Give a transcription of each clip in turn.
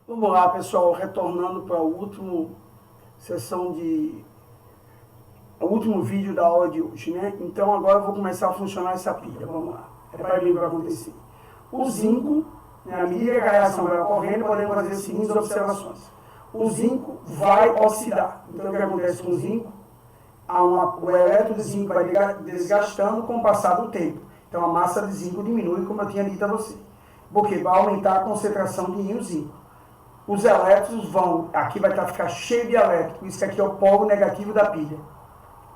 Vamos lá, pessoal, retornando para a último vídeo da aula de hoje, né? Então agora eu vou começar a funcionar essa pilha, vamos lá. É para ver o que vai acontecer. O zinco, né, à medida que a reação vai ocorrendo, podemos fazer as seguintes observações. O zinco vai oxidar. Então o que acontece com o zinco? O elétron de zinco vai desgastando com o passar do tempo. Então a massa de zinco diminui, como eu tinha dito a você. Porque vai aumentar a concentração de íon zinco. Os elétrons vão, aqui vai ficar cheio de elétrons, por isso que aqui é o polo negativo da pilha,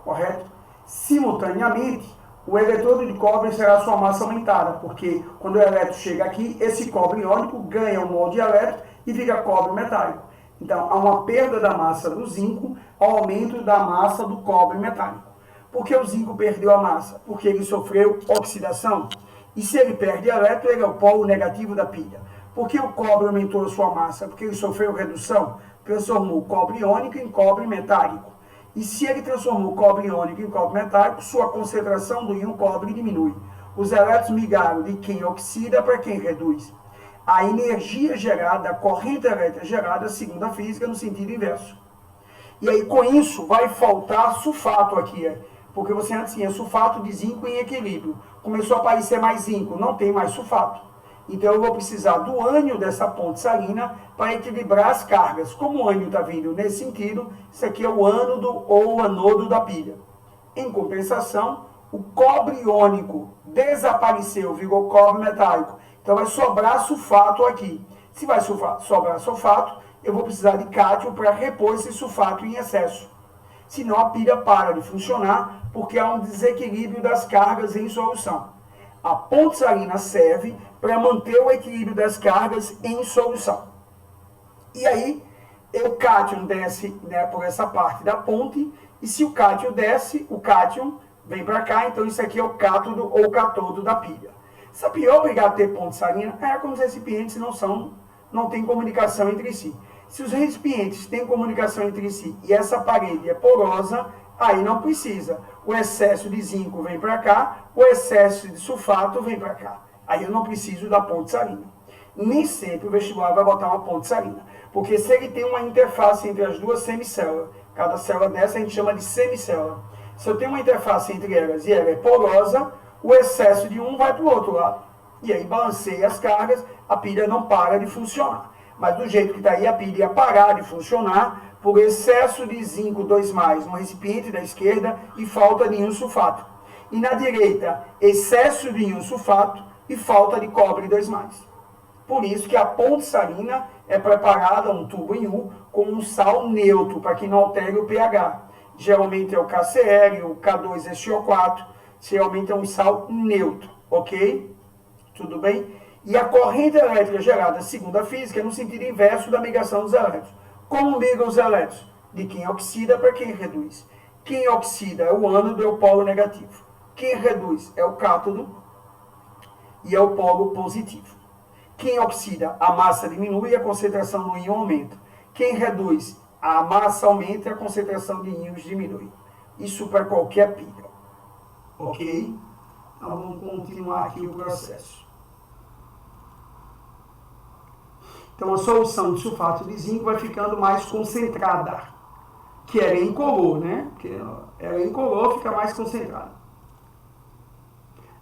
correto? Simultaneamente, o eletrodo de cobre será sua massa aumentada, porque quando o elétron chega aqui, esse cobre iônico ganha um mol de elétron e fica cobre metálico. Então, há uma perda da massa do zinco, aumento da massa do cobre metálico. Por que o zinco perdeu a massa? Porque ele sofreu oxidação. E se ele perde elétron, ele é o polo negativo da pilha. Por que o cobre aumentou a sua massa? Porque ele sofreu redução, transformou o cobre iônico em cobre metálico. E se ele transformou o cobre iônico em cobre metálico, sua concentração do íon cobre diminui. Os elétrons migraram de quem oxida para quem reduz. A energia gerada, a corrente elétrica gerada, segundo a física, no sentido inverso. E aí, com isso, vai faltar sulfato aqui, porque você antes tinha sulfato de zinco em equilíbrio. Começou a aparecer mais zinco, não tem mais sulfato. Então eu vou precisar do ânion dessa ponte salina para equilibrar as cargas. Como o ânion está vindo nesse sentido, isso aqui é o ânodo ou o anodo da pilha. Em compensação, o cobre iônico desapareceu, virou cobre metálico. Então vai sobrar sulfato aqui. Se vai sobrar sulfato, eu vou precisar de cátion para repor esse sulfato em excesso. Senão a pilha para de funcionar porque há um desequilíbrio das cargas em solução. A ponte salina serve para manter o equilíbrio das cargas em solução. E aí, o cátion desce, né, por essa parte da ponte, e se o cátion desce, o cátion vem para cá, então isso aqui é o cátodo ou catodo da pilha. Essa pilha é obrigada a ter ponte salina? É como os recipientes não têm comunicação entre si. Se os recipientes têm comunicação entre si e essa parede é porosa, aí não precisa. O excesso de zinco vem para cá, o excesso de sulfato vem para cá. Aí eu não preciso da ponte salina. Nem sempre o vestibular vai botar uma ponte salina. Porque se ele tem uma interface entre as duas semicélulas, cada célula dessa a gente chama de semicélula. Se eu tenho uma interface entre elas e ela é porosa, o excesso de um vai para o outro lado. E aí balanceia as cargas, a pilha não para de funcionar. Mas do jeito que está aí, a pilha ia parar de funcionar por excesso de zinco 2+, no recipiente da esquerda e falta de íon sulfato. E na direita, excesso de íon sulfato e falta de cobre 2+. Por isso que a ponte salina é preparada, um tubo em U, com um sal neutro, para que não altere o pH. Geralmente é o KCl, o K2SO4, geralmente é um sal neutro, ok? Tudo bem? E a corrente elétrica gerada, segundo a física, é no sentido inverso da migração dos elétrons. Como migram os elétrons? De quem oxida para quem reduz. Quem oxida é o ânodo, é o polo negativo. Quem reduz é o cátodo e é o polo positivo. Quem oxida, a massa diminui e a concentração do íon aumenta. Quem reduz, a massa aumenta e a concentração de íons diminui. Isso para qualquer pilha. Ok? Então vamos continuar aqui o processo. Então a solução de sulfato de zinco vai ficando mais concentrada, que ela é incolor, né? Porque ela é incolor, fica mais concentrada.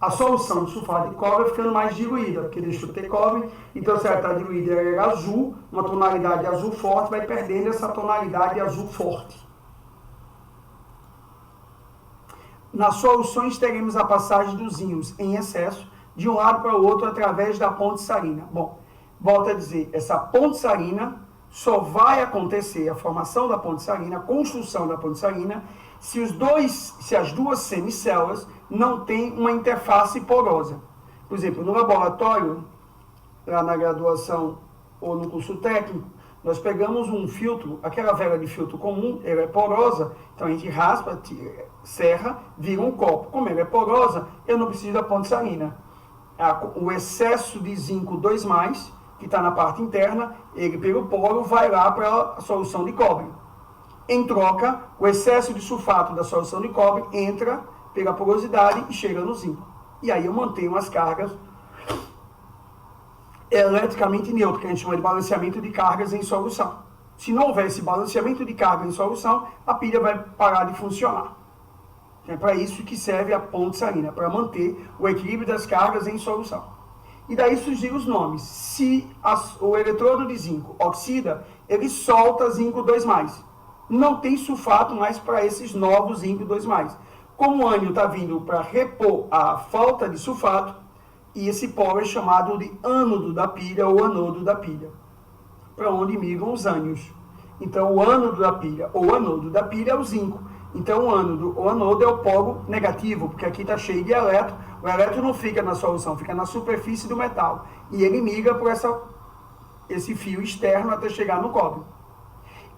A solução de sulfato de cobre vai ficando mais diluída, porque deixou de ter cobre, então se ela está diluída, ela é azul, uma tonalidade azul forte, vai perdendo essa tonalidade azul forte. Nas soluções teremos a passagem dos íons em excesso, de um lado para o outro, através da ponte salina. Bom, volto a dizer, essa ponte salina só vai acontecer, a formação da ponte salina, a construção da ponte salina, se as duas semicélulas não têm uma interface porosa. Por exemplo, no laboratório, lá na graduação ou no curso técnico, nós pegamos um filtro, aquela vela de filtro comum, ela é porosa, então a gente raspa, serra, vira um copo. Como ela é porosa, eu não preciso da ponte salina. O excesso de zinco 2+, que está na parte interna, ele pelo poro vai lá para a solução de cobre. Em troca, o excesso de sulfato da solução de cobre entra pela porosidade e chega no zinco. E aí eu mantenho as cargas é eletricamente neutro, que a gente chama de balanceamento de cargas em solução. Se não houver esse balanceamento de carga em solução, a pilha vai parar de funcionar. É para isso que serve a ponte salina, para manter o equilíbrio das cargas em solução. E daí surgiram os nomes. Se o eletrodo de zinco oxida, ele solta zinco 2+. Não tem sulfato mais para esses novos zinco 2+. Como o ânion está vindo para repor a falta de sulfato, e esse polo é chamado de ânodo da pilha ou anodo da pilha, para onde migram os ânions. Então, o ânodo da pilha ou anodo da pilha é o zinco. Então, o ânodo ou anodo é o polo negativo, porque aqui está cheio de elétron. O elétron não fica na solução, fica na superfície do metal. E ele migra por esse fio externo até chegar no cobre.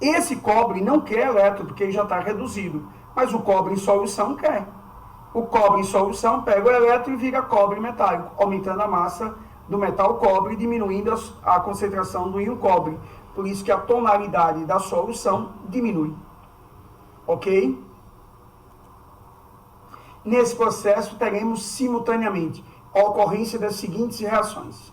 Esse cobre não quer elétron, porque ele já está reduzido. Mas o cobre em solução quer. O cobre em solução pega o elétron e vira cobre metálico, aumentando a massa do metal cobre, diminuindo a concentração do íon cobre. Por isso que a tonalidade da solução diminui. Ok? Nesse processo, teremos simultaneamente a ocorrência das seguintes reações.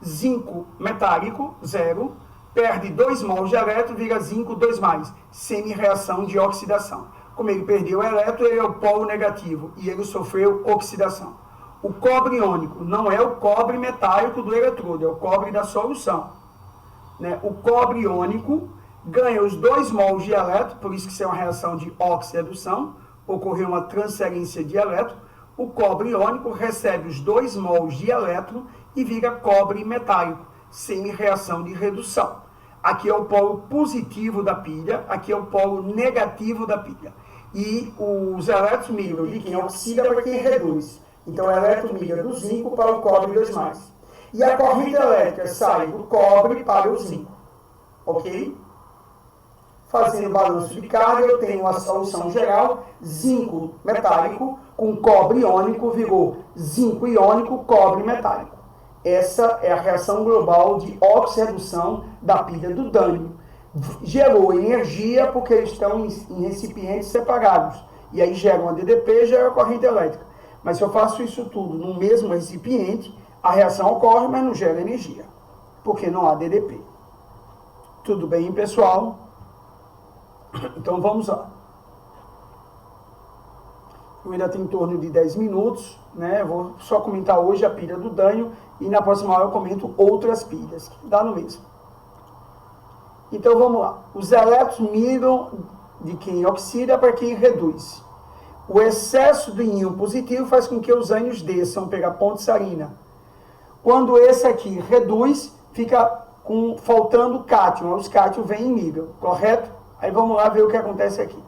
Zinco metálico, 0, perde 2 mols de elétron, vira zinco 2+, semi-reação de oxidação. Como ele perdeu o elétron, ele é o polo negativo e ele sofreu oxidação. O cobre iônico não é o cobre metálico do eletrodo, é o cobre da solução. O cobre iônico ganha os 2 mols de elétron, por isso que isso é uma reação de oxidação, ocorreu uma transferência de elétron. O cobre iônico recebe os 2 mols de elétron e vira cobre metálico, semi-reação de redução. Aqui é o polo positivo da pilha, aqui é o polo negativo da pilha. E os elétrons migram de quem oxida para quem reduz. Então, o elétron migra do zinco para o cobre 2+. E a corrente elétrica sai do cobre para o zinco. Ok? Fazendo balanço de carga, eu tenho a solução geral, zinco metálico com cobre iônico, virou zinco iônico, cobre metálico. Essa é a reação global de oxi-redução da pilha do dânio. Gerou energia porque eles estão em recipientes separados. E aí gera uma DDP, gera corrente elétrica. Mas se eu faço isso tudo no mesmo recipiente, a reação ocorre, mas não gera energia, porque não há DDP. Tudo bem, pessoal? Então vamos lá. Eu ainda tenho em torno de 10 minutos, né? Eu vou só comentar hoje a pilha do dânio e na próxima aula eu comento outras pilhas, que dá no mesmo. Então vamos lá. Os elétrons migram de quem oxida para quem reduz. O excesso do íon positivo faz com que os ânions desçam pela ponte salina. Quando esse aqui reduz, fica faltando cátion. Os cátions vêm e migram, correto? Aí vamos lá ver o que acontece aqui.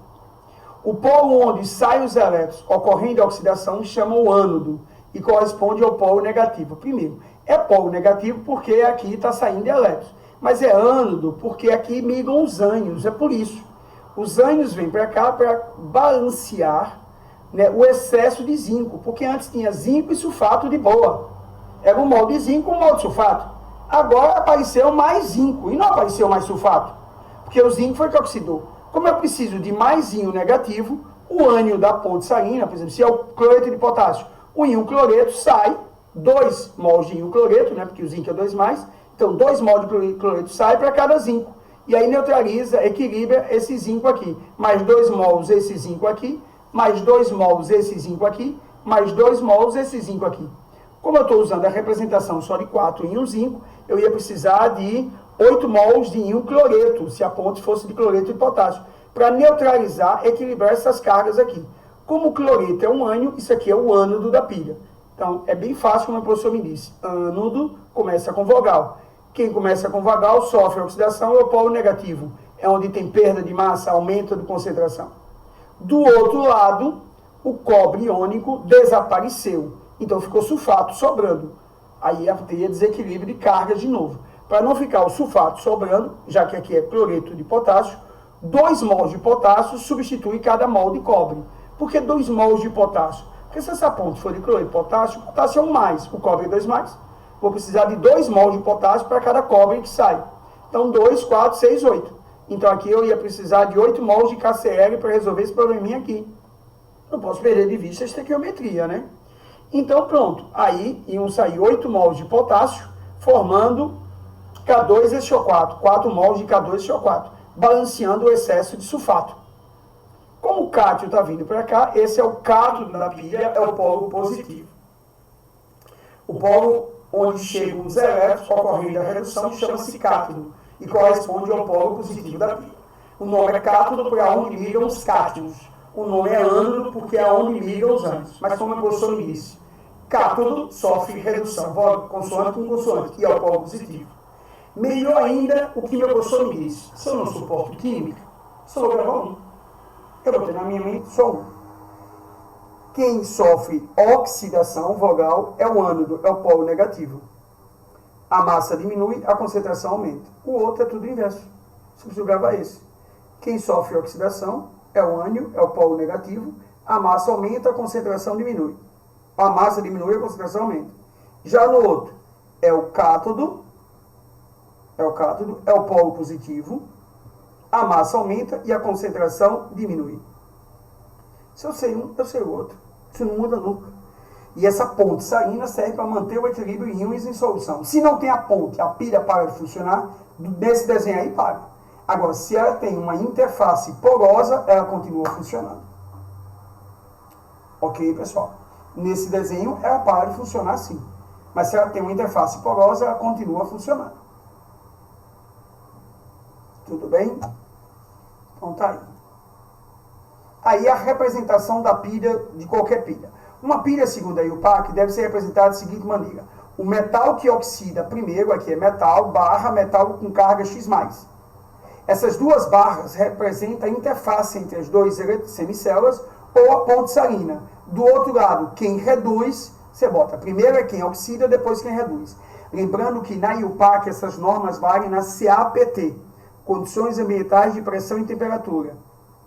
O polo onde saem os elétrons ocorrendo a oxidação chama o ânodo e corresponde ao polo negativo. Primeiro, é polo negativo porque aqui está saindo elétrons. Mas é ânodo porque aqui migram os ânions, é por isso. Os ânions vêm para cá para balancear, né, o excesso de zinco, porque antes tinha zinco e sulfato de boa. Era um mol de zinco, um mol de sulfato. Agora apareceu mais zinco e não apareceu mais sulfato, porque o zinco foi que oxidou. Como eu preciso de mais íon negativo, o ânion da ponte salina, por exemplo, se é o cloreto de potássio, o íon cloreto sai, 2 mols de íon cloreto, né, porque o zinco é 2+, então 2 mols de cloreto sai para cada zinco. E aí neutraliza, equilibra esse zinco aqui. Mais 2 mols esse zinco aqui, mais 2 mols esse zinco aqui, mais 2 mols esse zinco aqui. Como eu estou usando a representação só de 4 íon zinco, eu ia precisar de 8 mols de íon cloreto, se a ponte fosse de cloreto de potássio, para neutralizar, equilibrar essas cargas aqui. Como o cloreto é um ânion, isso aqui é o ânodo da pilha. Então, é bem fácil, como o professor me disse. Ânodo começa com vogal. Quem começa com vogal sofre oxidação, é o polo negativo. É onde tem perda de massa, aumento de concentração. Do outro lado, o cobre iônico desapareceu. Então, ficou sulfato sobrando. Aí teria desequilíbrio de carga de novo. Para não ficar o sulfato sobrando, já que aqui é cloreto de potássio, 2 mols de potássio substitui cada mol de cobre. Por que 2 mols de potássio? Porque se essa ponte for de cloreto de potássio, o potássio é 1+, o cobre é 2+. Vou precisar de 2 mols de potássio para cada cobre que sai. Então, 2, 4, 6, 8. Então, aqui eu ia precisar de 8 mols de KCl para resolver esse probleminha aqui. Não posso perder de vista a estequiometria, né? Então pronto, aí iam sair 8 mols de potássio, formando K2SO4, 4 mols de K2SO4, balanceando o excesso de sulfato. Como o cátio está vindo para cá, esse é o cátodo da pilha, é o polo positivo. O polo onde chegam os elétrons ocorrendo a redução chama-se cátodo e corresponde ao polo positivo da pilha. O nome é cátodo porque é onde migram os cátions. O nome é ânodo porque é onde migram os ânions. Mas como o professor me disse, cátodo sofre redução, consoante com consoante, e é o polo positivo. Melhor ainda o que meu professor me disse. Se eu não suporto química, só vou gravar um. Eu botei na minha mente só um. Quem sofre oxidação vogal é o ânodo, é o polo negativo. A massa diminui, a concentração aumenta. O outro é tudo inverso. Você precisa gravar esse. Quem sofre oxidação é o ânion, é o polo negativo. A massa aumenta, a concentração diminui. A massa diminui, a concentração aumenta. Já no outro, é o cátodo, é o polo positivo. A massa aumenta e a concentração diminui. Se eu sei um, eu sei o outro. Isso não muda nunca. E essa ponte salina serve para manter o equilíbrio em íons em solução. Se não tem a ponte, a pilha para de funcionar, desse desenho aí para. Agora, se ela tem uma interface porosa, ela continua funcionando. Ok, pessoal? Nesse desenho, ela para de funcionar sim. Mas se ela tem uma interface porosa, ela continua funcionando. Tudo bem? Então tá aí. Aí a representação da pilha, de qualquer pilha. Uma pilha, segundo a IUPAC, deve ser representada da seguinte maneira. O metal que oxida primeiro, aqui é metal, barra metal com carga X+. Essas duas barras representam a interface entre as duas semicélulas ou a ponte salina. Do outro lado, quem reduz, você bota. Primeiro é quem oxida, depois quem reduz. Lembrando que na IUPAC essas normas valem na CAPT, Condições Ambientais de Pressão e Temperatura,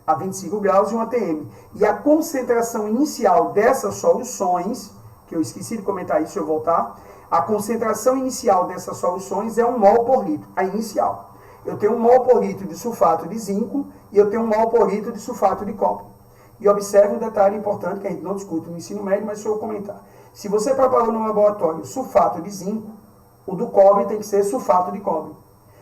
a 25 graus e 1 atm. E a concentração inicial dessas soluções, que eu esqueci de comentar isso, se eu voltar, a concentração inicial dessas soluções é 1 mol por litro, a inicial. Eu tenho 1 mol por litro de sulfato de zinco e eu tenho 1 mol por litro de sulfato de cobre. E observe um detalhe importante que a gente não discute no ensino médio, mas se eu comentar. Se você preparou no laboratório sulfato de zinco, o do cobre tem que ser sulfato de cobre.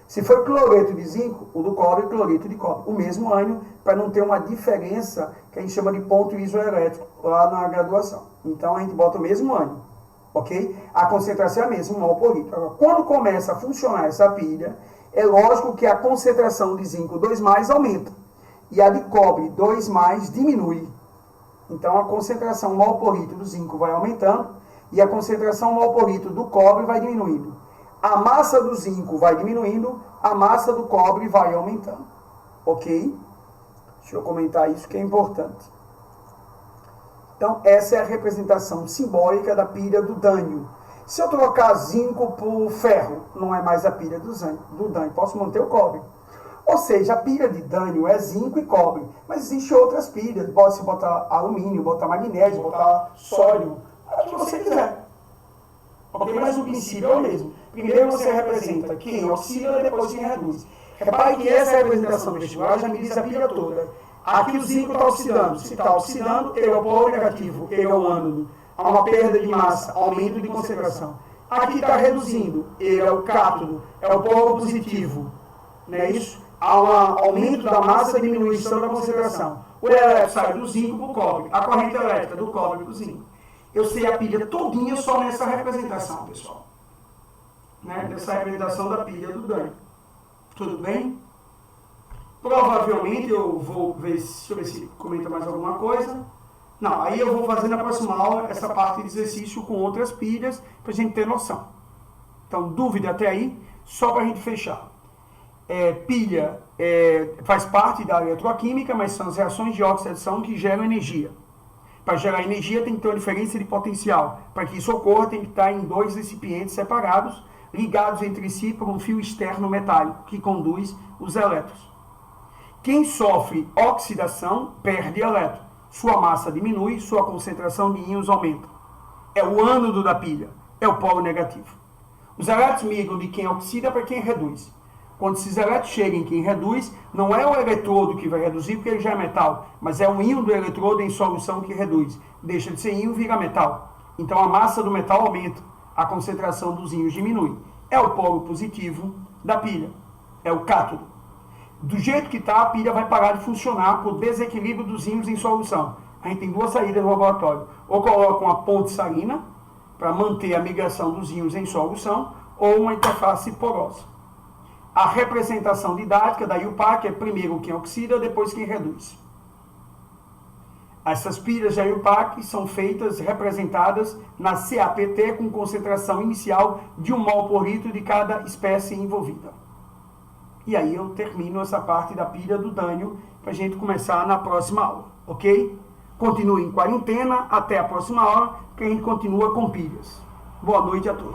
Se for cloreto de zinco, o do cobre é cloreto de cobre. O mesmo ânion, para não ter uma diferença que a gente chama de ponto isoelétrico lá na graduação. Então a gente bota o mesmo ânion, ok? A concentração é a mesma, 1 mol por litro. Agora, quando começa a funcionar essa pilha, é lógico que a concentração de zinco 2+, aumenta. E a de cobre 2+, diminui. Então a concentração mol por litro do zinco vai aumentando e a concentração mol por litro do cobre vai diminuindo. A massa do zinco vai diminuindo, a massa do cobre vai aumentando. Ok? Deixa eu comentar isso que é importante. Então, essa é a representação simbólica da pilha do dânio. Se eu trocar zinco por ferro, não é mais a pilha do dânio. Posso manter o cobre. Ou seja, a pilha de dânio é zinco e cobre. Mas existem outras pilhas. Pode-se botar alumínio, botar magnésio, botar sódio. O que você quiser. Ok? Mas o princípio é o mesmo. Primeiro você representa quem oxida, depois quem reduz. Repare que essa representação do vestibular já me diz a pilha toda. Aqui o zinco está oxidando. Se está oxidando, ele é o polo negativo, ele é o ânodo. Há uma perda de massa, aumento de concentração. Aqui está reduzindo, ele é o cátodo, é o polo positivo. Não é isso? Há um aumento da massa e diminuição da concentração. O elétron sai do zinco para o cobre. A corrente elétrica do cobre para o zinco. Eu sei a pilha todinha só nessa representação, pessoal. Né? Nessa representação da pilha do dânio. Tudo bem? Provavelmente eu vou ver, deixa eu ver se comenta mais alguma coisa. Não, aí eu vou fazer na próxima aula essa parte de exercício com outras pilhas para a gente ter noção. Então, dúvida até aí, só para a gente fechar. Pilha faz parte da eletroquímica, mas são as reações de oxidação que geram energia. Para gerar energia tem que ter uma diferença de potencial. Para que isso ocorra tem que estar em 2 recipientes separados, ligados entre si por um fio externo metálico que conduz os elétrons. Quem sofre oxidação perde elétron. Sua massa diminui, sua concentração de íons aumenta. É o ânodo da pilha, é o polo negativo. Os elétrons migram de quem oxida para quem reduz. Quando esses elétrons chegam em quem reduz, não é o eletrodo que vai reduzir porque ele já é metal, mas é o íon do eletrodo em solução que reduz. Deixa de ser íon, vira metal. Então a massa do metal aumenta, a concentração dos íons diminui. É o polo positivo da pilha, é o cátodo. Do jeito que está, a pilha vai parar de funcionar por desequilíbrio dos íons em solução. A gente tem duas saídas no laboratório. Ou coloca uma ponte salina, para manter a migração dos íons em solução, ou uma interface porosa. A representação didática da IUPAC é primeiro quem oxida, depois quem reduz. Essas pilhas de IUPAC são representadas na CAPT com concentração inicial de 1 mol por litro de cada espécie envolvida. E aí eu termino essa parte da pilha do Dânio para a gente começar na próxima aula, ok? Continue em quarentena até a próxima aula, que a gente continua com pilhas. Boa noite a todos.